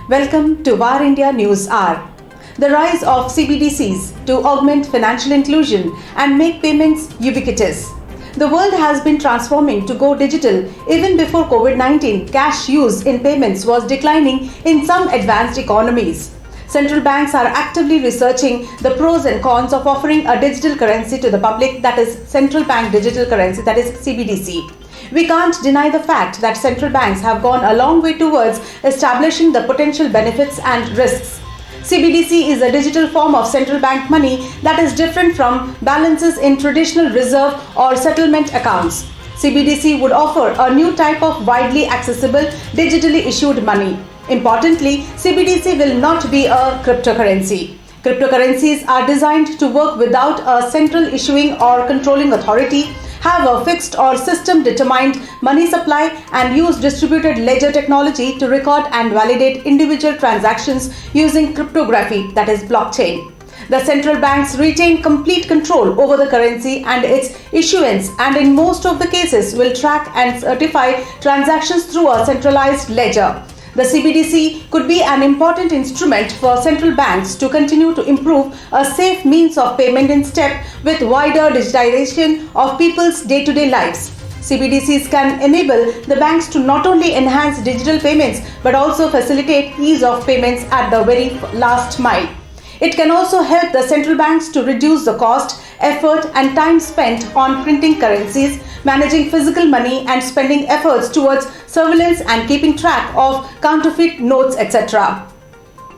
Welcome to VAR India News Hour. The rise of CBDCs to augment financial inclusion and make payments ubiquitous. The world has been transforming to go digital. Even before COVID-19, cash use in payments was declining in some advanced economies. Central banks are actively researching the pros and cons of offering a digital currency to the public, that is central bank digital currency, that is CBDC. We can't deny the fact that central banks have gone a long way towards establishing the potential benefits and risks. CBDC is a digital form of central bank money that is different from balances in traditional reserve or settlement accounts. CBDC would offer a new type of widely accessible, digitally issued money. Importantly, CBDC will not be a cryptocurrency. Cryptocurrencies are designed to work without a central issuing or controlling authority, have a fixed or system-determined money supply, and use distributed ledger technology to record and validate individual transactions using cryptography, that is blockchain. The central banks retain complete control over the currency and its issuance, and in most of the cases will track and certify transactions through a centralized ledger. The CBDC could be an important instrument for central banks to continue to improve a safe means of payment in step with wider digitization of people's day-to-day lives. CBDCs can enable the banks to not only enhance digital payments but also facilitate ease of payments at the very last mile. It can also help the central banks to reduce the cost, effort, and time spent on printing currencies, managing physical money, and spending efforts towards surveillance and keeping track of counterfeit notes, etc.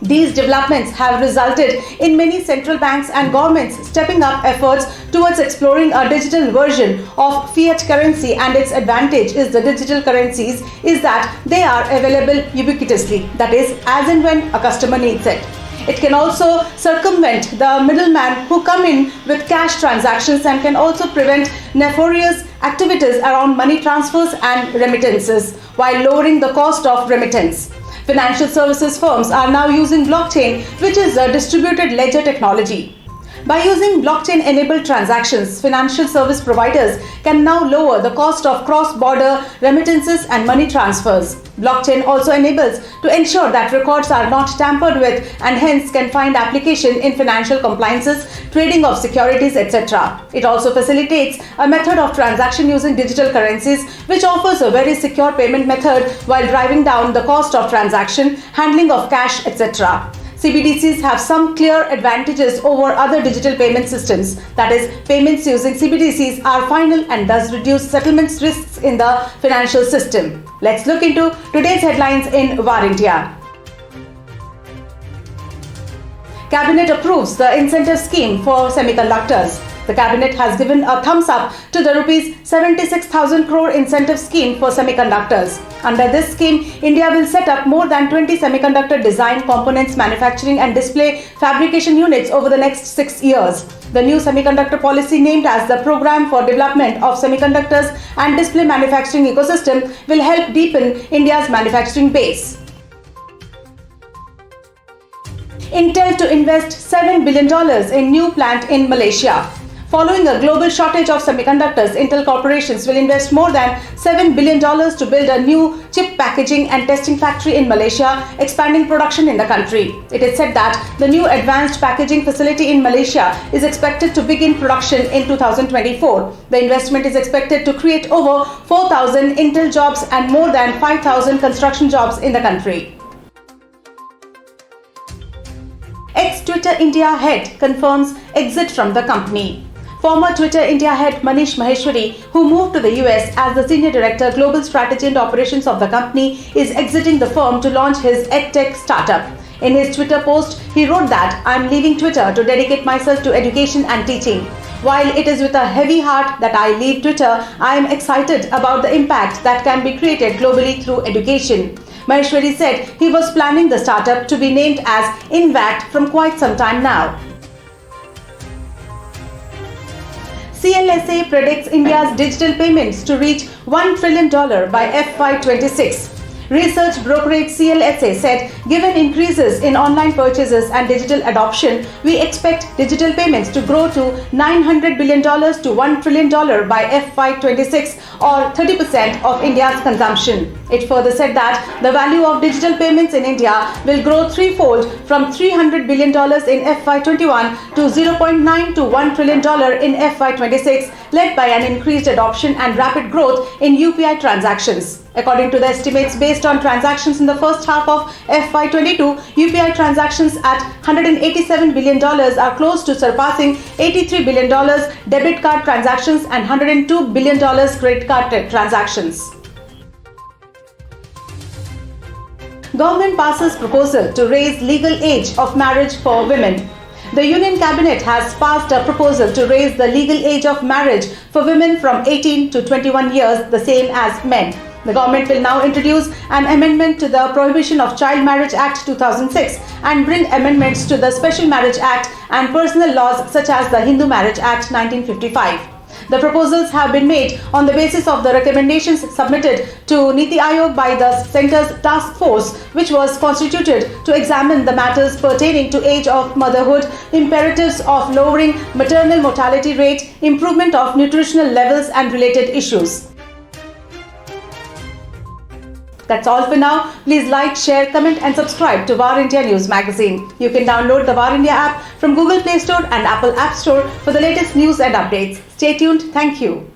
These developments have resulted in many central banks and governments stepping up efforts towards exploring a digital version of fiat currency, and its advantage is the digital currencies is that they are available ubiquitously, that is, as and when a customer needs it. It can also circumvent the middlemen who come in with cash transactions and can also prevent nefarious activities around money transfers and remittances while lowering the cost of remittance. Financial services firms are now using blockchain, which is a distributed ledger technology. By using blockchain-enabled transactions, financial service providers can now lower the cost of cross-border remittances and money transfers. Blockchain also enables to ensure that records are not tampered with and hence can find application in financial compliances, trading of securities, etc. It also facilitates a method of transaction using digital currencies, which offers a very secure payment method while driving down the cost of transaction, handling of cash, etc. CBDCs have some clear advantages over other digital payment systems. That is, payments using CBDCs are final and thus reduce settlements risks in the financial system. Let's look into today's headlines in VAR India. Cabinet approves the incentive scheme for semiconductors. The Cabinet has given a thumbs up to the Rs 76,000 crore incentive scheme for semiconductors. Under this scheme, India will set up more than 20 semiconductor design, components, manufacturing and display fabrication units over the next 6 years. The new semiconductor policy, named as the Program for Development of Semiconductors and Display Manufacturing Ecosystem, will help deepen India's manufacturing base. Intel to invest $7 billion in new plant in Malaysia. Following a global shortage of semiconductors, Intel corporations will invest more than $7 billion to build a new chip packaging and testing factory in Malaysia, expanding production in the country. It is said that the new advanced packaging facility in Malaysia is expected to begin production in 2024. The investment is expected to create over 4,000 Intel jobs and more than 5,000 construction jobs in the country. Ex-Twitter India head confirms exit from the company. Former Twitter India head Manish Maheshwari, who moved to the US as the Senior Director Global Strategy and Operations of the company, is exiting the firm to launch his EdTech startup. In his Twitter post, he wrote that, "I'm leaving Twitter to dedicate myself to education and teaching. While it is with a heavy heart that I leave Twitter, I am excited about the impact that can be created globally through education." Maheshwari said he was planning the startup to be named as Invact from quite some time now. CLSA predicts India's digital payments to reach $1 trillion by FY26. Research brokerage CLSA said, given increases in online purchases and digital adoption, we expect digital payments to grow to $900 billion to $1 trillion by FY26, or 30% of India's consumption. It further said that the value of digital payments in India will grow threefold from $300 billion in FY21 to $0.9 to $1 trillion in FY26, led by an increased adoption and rapid growth in UPI transactions. According to the estimates based on transactions in the first half of FY22, UPI transactions at $187 billion are close to surpassing $83 billion debit card transactions and $102 billion credit card transactions. Government passes proposal to raise legal age of marriage for women. The Union Cabinet has passed a proposal to raise the legal age of marriage for women from 18 to 21 years, the same as men. The government will now introduce an amendment to the Prohibition of Child Marriage Act 2006 and bring amendments to the Special Marriage Act and personal laws such as the Hindu Marriage Act 1955. The proposals have been made on the basis of the recommendations submitted to Niti Aayog by the Centre's task force, which was constituted to examine the matters pertaining to age of motherhood, imperatives of lowering maternal mortality rate, improvement of nutritional levels and related issues. That's all for now. Please like, share, comment and subscribe to War India News Magazine. You can download the War India app from Google Play Store and Apple App Store for the latest news and updates. Stay tuned. Thank you.